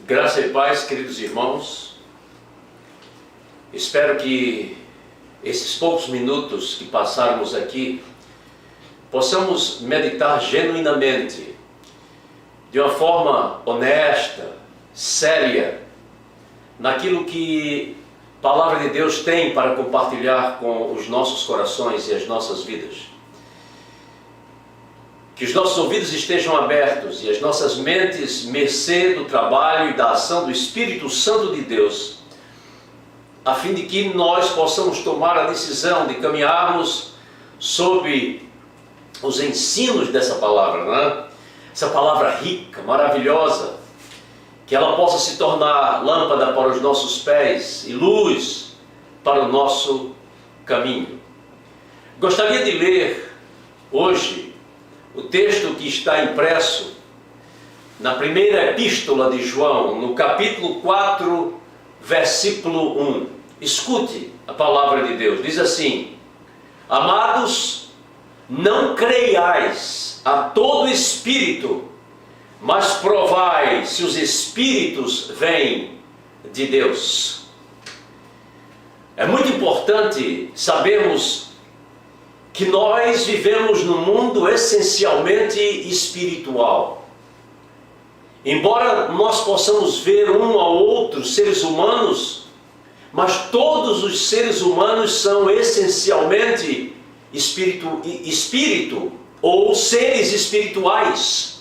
Graça e paz, queridos irmãos. Espero que esses poucos minutos que passarmos aqui possamos meditar genuinamente, de uma forma honesta, séria, naquilo que a Palavra de Deus tem para compartilhar com os nossos corações e as nossas vidas. Que os nossos ouvidos estejam abertos e as nossas mentes, mercê do trabalho e da ação do Espírito Santo de Deus, a fim de que nós possamos tomar a decisão de caminharmos sob os ensinos dessa palavra, né? Essa palavra rica, maravilhosa, que ela possa se tornar lâmpada para os nossos pés e luz para o nosso caminho. Gostaria de ler hoje o texto que está impresso na primeira epístola de João, no capítulo 4, versículo 1. Escute a palavra de Deus, diz assim: Amados, não creiais a todo espírito, mas provai se os espíritos vêm de Deus. É muito importante sabermos que nós vivemos num mundo essencialmente espiritual. Embora nós possamos ver um ao outro seres humanos, mas todos os seres humanos são essencialmente espírito ou seres espirituais.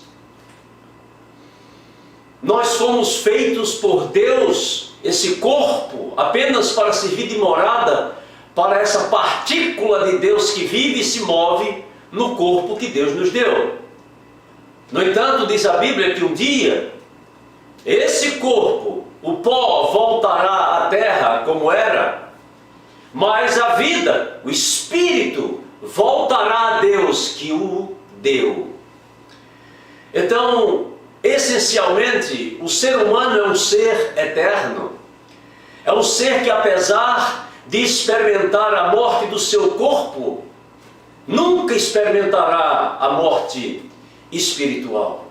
Nós fomos feitos por Deus, esse corpo, apenas para servir de morada para essa partícula de Deus que vive e se move no corpo que Deus nos deu. No entanto, diz a Bíblia que um dia esse corpo, o pó, voltará à terra como era, mas a vida, o espírito, voltará a Deus que o deu. Então, essencialmente, o ser humano é um ser eterno. É um ser que, apesar de experimentar a morte do seu corpo, nunca experimentará a morte espiritual.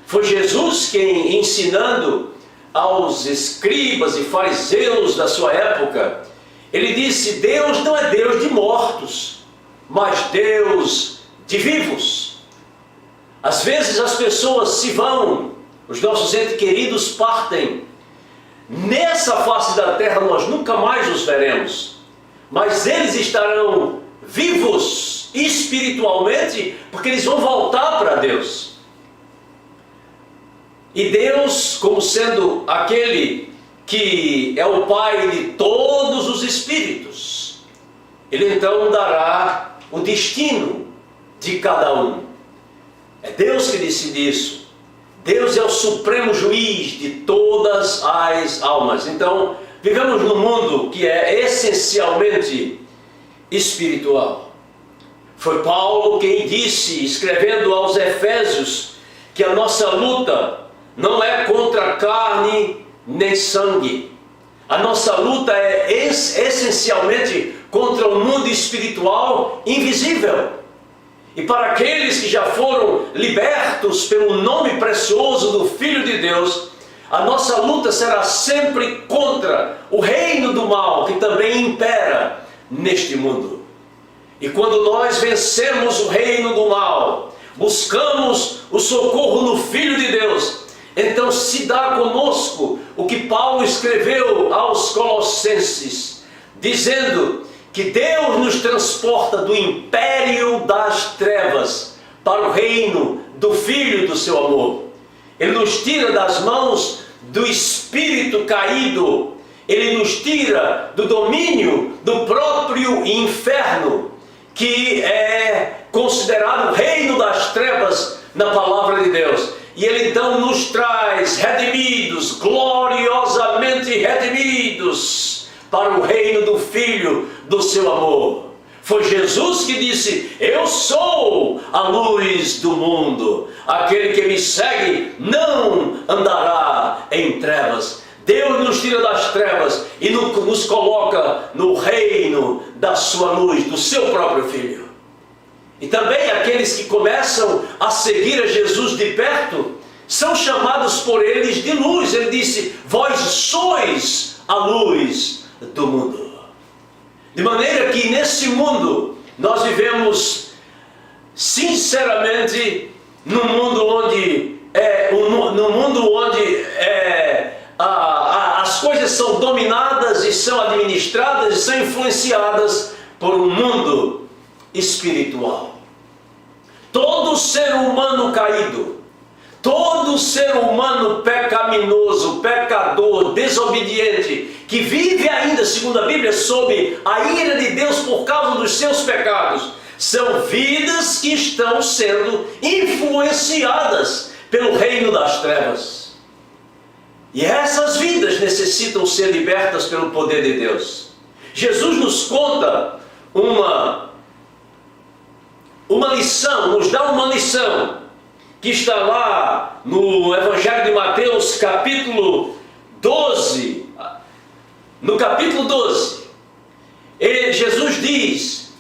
Foi Jesus quem, ensinando aos escribas e fariseus da sua época, ele disse: Deus não é Deus de mortos, mas Deus de vivos. Às vezes as pessoas se vão, os nossos entes queridos partem. Nessa face da terra nós nunca mais os veremos, mas eles estarão vivos espiritualmente, porque eles vão voltar para Deus. E Deus, como sendo aquele que é o Pai de todos os espíritos, Ele então dará o destino de cada um. É Deus que decide isso. Deus é o supremo juiz de todas as almas. Então, vivemos num mundo que é essencialmente espiritual. Foi Paulo quem disse, escrevendo aos Efésios, que a nossa luta não é contra carne nem sangue. A nossa luta é essencialmente contra o mundo espiritual invisível. E para aqueles que já foram libertos pelo nome precioso do Filho de Deus, a nossa luta será sempre contra o reino do mal que também impera neste mundo. E quando nós vencemos o reino do mal, buscamos o socorro no Filho de Deus, então se dá conosco o que Paulo escreveu aos Colossenses, dizendo que Deus nos transporta do império das trevas para o reino do Filho do seu amor. Ele nos tira das mãos do espírito caído. Ele nos tira do domínio do próprio inferno, que é considerado o reino das trevas na palavra de Deus. E Ele então nos traz redimidos, gloriosamente redimidos, para o reino do Filho do seu amor. Foi Jesus que disse: eu sou a luz do mundo. Aquele que me segue não andará em trevas. Deus nos tira das trevas e nos coloca no reino da sua luz, do seu próprio Filho. E também aqueles que começam a seguir a Jesus de perto são chamados por eles de luz. Ele disse: vós sois a luz do mundo. De maneira que nesse mundo nós vivemos sinceramente num mundo onde as coisas são dominadas e são administradas e são influenciadas por um mundo espiritual. Todo ser humano caído, todo ser humano pecaminoso, pecador, desobediente, que vive ainda, segundo a Bíblia, sob a ira de Deus por causa dos seus pecados, são vidas que estão sendo influenciadas pelo reino das trevas. E essas vidas necessitam ser libertas pelo poder de Deus. Jesus nos conta uma lição, nos dá uma lição, que está lá no Evangelho de Mateus, capítulo 12. No capítulo 12, Jesus diz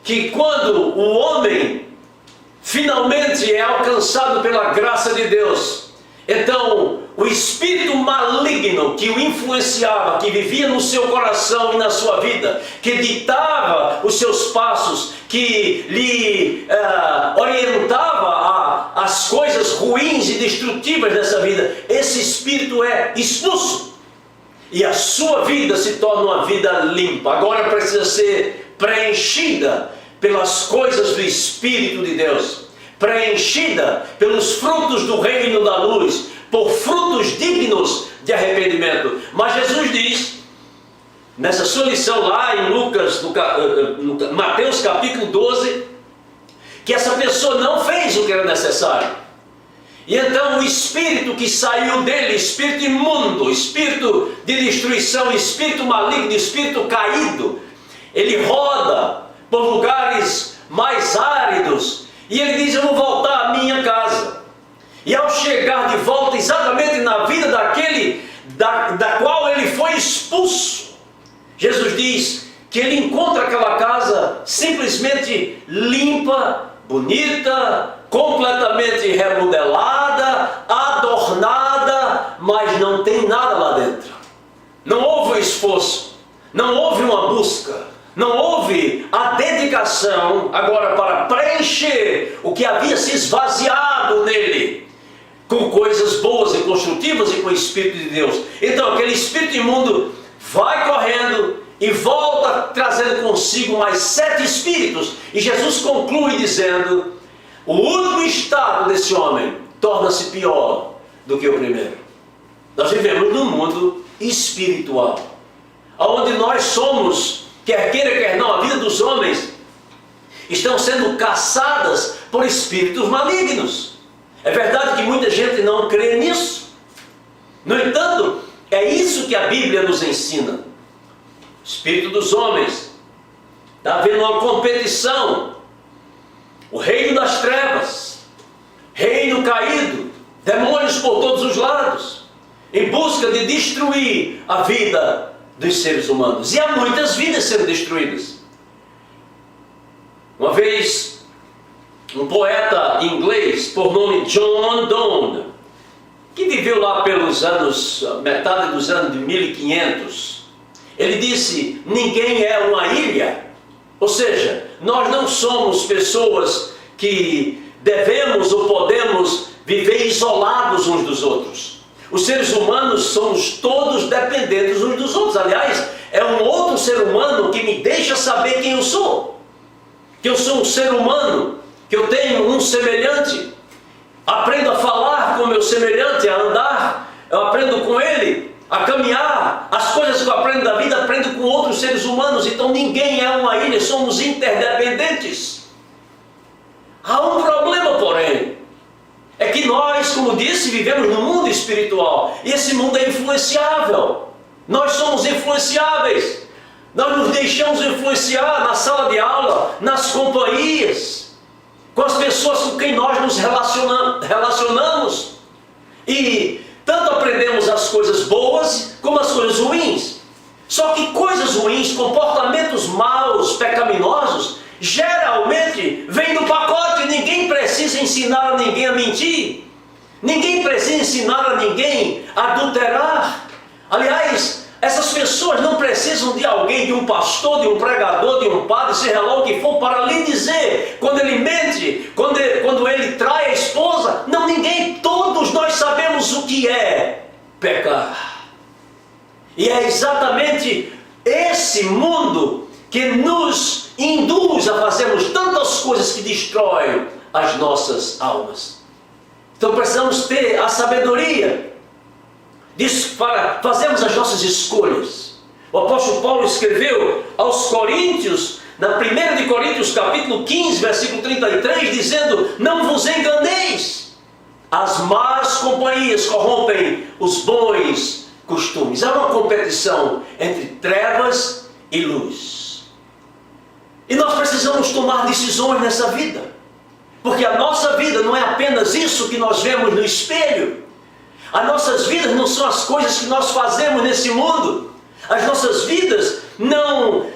que quando o homem finalmente é alcançado pela graça de Deus, então o espírito maligno que o influenciava, que vivia no seu coração e na sua vida, que ditava os seus passos, que lhe orientava as coisas ruins e destrutivas dessa vida, esse espírito é expulso. E a sua vida se torna uma vida limpa. Agora precisa ser preenchida pelas coisas do Espírito de Deus, preenchida pelos frutos do reino da luz, por frutos dignos de arrependimento. Mas Jesus diz, nessa sua lição lá em Mateus capítulo 12, que essa pessoa não fez o que era necessário. E então o espírito que saiu dele, espírito imundo, espírito de destruição, espírito maligno, espírito caído, ele roda por lugares mais áridos, e ele diz: eu vou voltar à minha casa. E ao chegar de volta exatamente na vida daquele da qual ele foi expulso, Jesus diz que ele encontra aquela casa simplesmente limpa, bonita, completamente remodelada, adornada, mas não tem nada lá dentro. Não houve esforço, não houve uma busca, não houve a dedicação agora para preencher o que havia se esvaziado nele com coisas boas e construtivas e com o Espírito de Deus. Então aquele espírito imundo vai correndo e volta trazendo consigo mais 7 espíritos, e Jesus conclui dizendo: o último estado desse homem torna-se pior do que o primeiro. Nós vivemos num mundo espiritual, onde nós somos, quer queira quer não, a vida dos homens estão sendo caçadas por espíritos malignos. É verdade que muita gente não crê nisso. No entanto, é isso que a Bíblia nos ensina. O espírito dos homens, está havendo uma competição. O reino das trevas, reino caído, demônios por todos os lados, em busca de destruir a vida dos seres humanos. E há muitas vidas sendo destruídas. Uma vez, um poeta inglês por nome John Donne, que viveu lá pelos anos, metade dos anos de 1500, ele disse: ninguém é uma ilha. Ou seja, nós não somos pessoas que devemos ou podemos viver isolados uns dos outros. Os seres humanos somos todos dependentes uns dos outros. Aliás, é um outro ser humano que me deixa saber quem eu sou. Que eu sou um ser humano, que eu tenho um semelhante. Aprendo a falar com o meu semelhante, a andar, eu aprendo com ele, a caminhar. As coisas que eu aprendo da vida, aprendo com outros seres humanos. Então ninguém é uma ilha, somos interdependentes. Há um problema, porém, é que nós, como disse, vivemos no mundo espiritual, e esse mundo é influenciável. Nós somos influenciáveis. Nós nos deixamos influenciar na sala de aula, nas companhias, com as pessoas com quem nós nos relacionamos. E tanto aprendemos as coisas boas como as coisas ruins. Só que coisas ruins, comportamentos maus, pecaminosos, geralmente vêm do pacote. Ninguém precisa ensinar a ninguém a mentir. Ninguém precisa ensinar a ninguém a adulterar. Aliás, essas pessoas não precisam de alguém, de um pastor, de um pregador, de um padre, seja lá o que for, para lhe dizer quando ele mente, quando ele trai a esposa. Não, ninguém, todos nós sabemos o que é pecar. E é exatamente esse mundo que nos induz a fazermos tantas coisas que destroem as nossas almas. Então precisamos ter a sabedoria para fazermos as nossas escolhas. O apóstolo Paulo escreveu aos Coríntios, na 1 de Coríntios capítulo 15, versículo 33, dizendo: não vos enganeis, as más companhias corrompem os bons costumes. Há uma competição entre trevas e luz. E nós precisamos tomar decisões nessa vida, porque a nossa vida não é apenas isso que nós vemos no espelho. As nossas vidas não são as coisas que nós fazemos nesse mundo. As nossas vidas não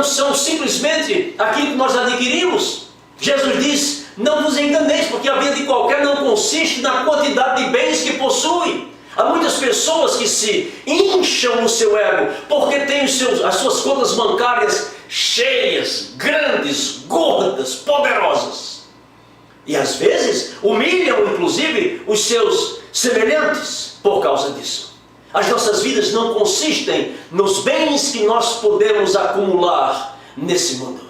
são simplesmente aquilo que nós adquirimos. Jesus diz: não vos enganeis, porque a vida de qualquer não consiste na quantidade de bens que possui. Há muitas pessoas que se incham no seu ego, porque têm as suas contas bancárias cheias, grandes, gordas, poderosas. E às vezes humilham inclusive os seus semelhantes por causa disso. As nossas vidas não consistem nos bens que nós podemos acumular nesse mundo.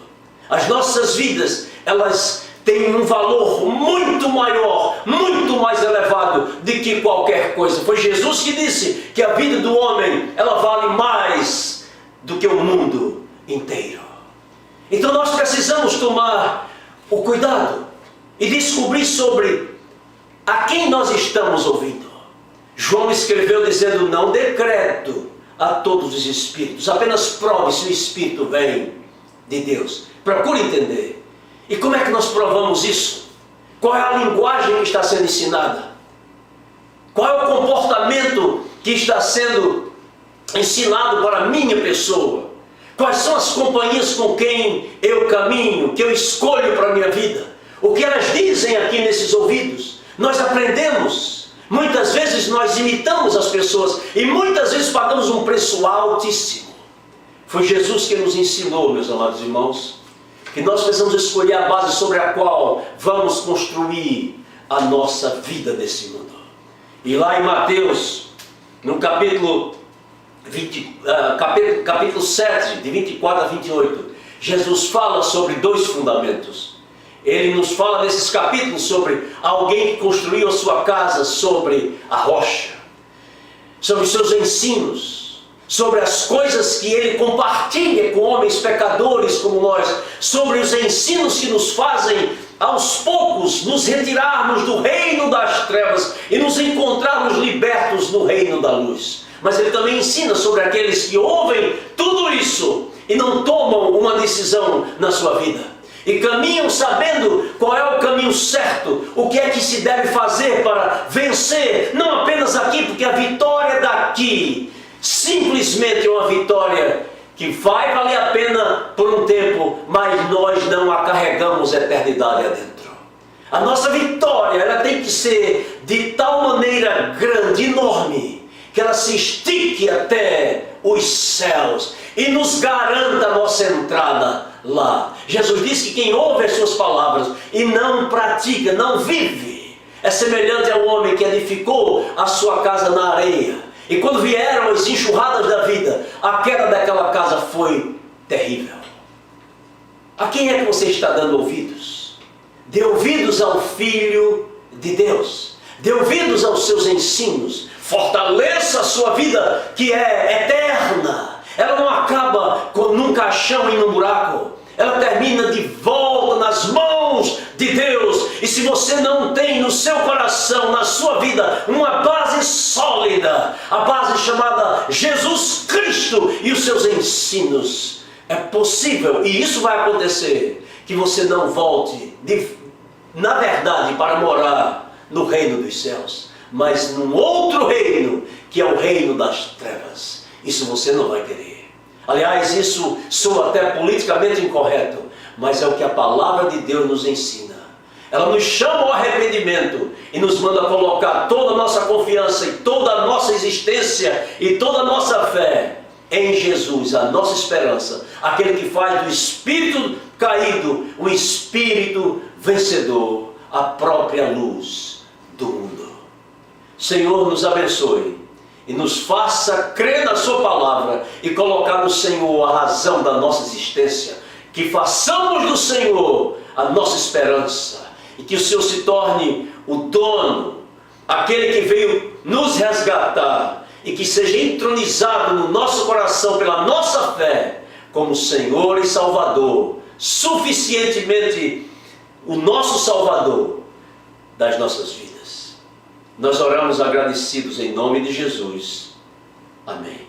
As nossas vidas, elas têm um valor muito maior, muito mais elevado do que qualquer coisa. Foi Jesus que disse que a vida do homem, ela vale mais do que o mundo inteiro. Então nós precisamos tomar o cuidado e descobrir sobre a quem nós estamos ouvindo. João escreveu dizendo: não dê crédito a todos os espíritos, apenas prove se o espírito vem de Deus. Procure entender. E como é que nós provamos isso? Qual é a linguagem que está sendo ensinada? Qual é o comportamento que está sendo ensinado para a minha pessoa? Quais são as companhias com quem eu caminho, que eu escolho para a minha vida? O que elas dizem aqui nesses ouvidos? Nós aprendemos. Muitas vezes nós imitamos as pessoas e muitas vezes pagamos um preço altíssimo. Foi Jesus que nos ensinou, meus amados irmãos, que nós precisamos escolher a base sobre a qual vamos construir a nossa vida nesse mundo. E lá em Mateus, no capítulo 7, de 24 a 28, Jesus fala sobre dois fundamentos. Ele nos fala nesses capítulos sobre alguém que construiu a sua casa sobre a rocha, sobre os seus ensinos, sobre as coisas que ele compartilha com homens pecadores como nós, sobre os ensinos que nos fazem aos poucos nos retirarmos do reino das trevas e nos encontrarmos libertos no reino da luz. Mas ele também ensina sobre aqueles que ouvem tudo isso e não tomam uma decisão na sua vida. E caminham sabendo qual é o caminho certo, o que é que se deve fazer para vencer, não apenas aqui, porque a vitória daqui simplesmente é uma vitória que vai valer a pena por um tempo, mas nós não a carregamos a eternidade adentro. A nossa vitória, ela tem que ser de tal maneira grande, enorme, que ela se estique até os céus e nos garanta a nossa entrada lá. Jesus disse que quem ouve as suas palavras e não pratica, não vive, é semelhante ao homem que edificou a sua casa na areia. E quando vieram as enxurradas da vida, a queda daquela casa foi terrível. A quem é que você está dando ouvidos? Dê ouvidos ao Filho de Deus. Dê ouvidos aos seus ensinos. Fortaleça a sua vida, que é eterna. Ela não acaba num caixão e num buraco. Ela termina de volta nas mãos de Deus. E se você não tem no seu coração, na sua vida, uma base sólida, a base chamada Jesus Cristo e os seus ensinos, é possível, e isso vai acontecer, que você não volte, na verdade, para morar no reino dos céus, mas num outro reino, que é o reino das trevas. Isso você não vai querer. Aliás, isso soa até politicamente incorreto, mas é o que a palavra de Deus nos ensina. Ela nos chama ao arrependimento e nos manda colocar toda a nossa confiança e toda a nossa existência e toda a nossa fé em Jesus, a nossa esperança, aquele que faz do espírito caído um espírito vencedor, a própria luz do mundo. Senhor, nos abençoe e nos faça crer na sua palavra e colocar no Senhor a razão da nossa existência, que façamos do Senhor a nossa esperança e que o Senhor se torne o dono, aquele que veio nos resgatar e que seja entronizado no nosso coração pela nossa fé como Senhor e Salvador, suficientemente o nosso Salvador das nossas vidas. Nós oramos agradecidos em nome de Jesus. Amém.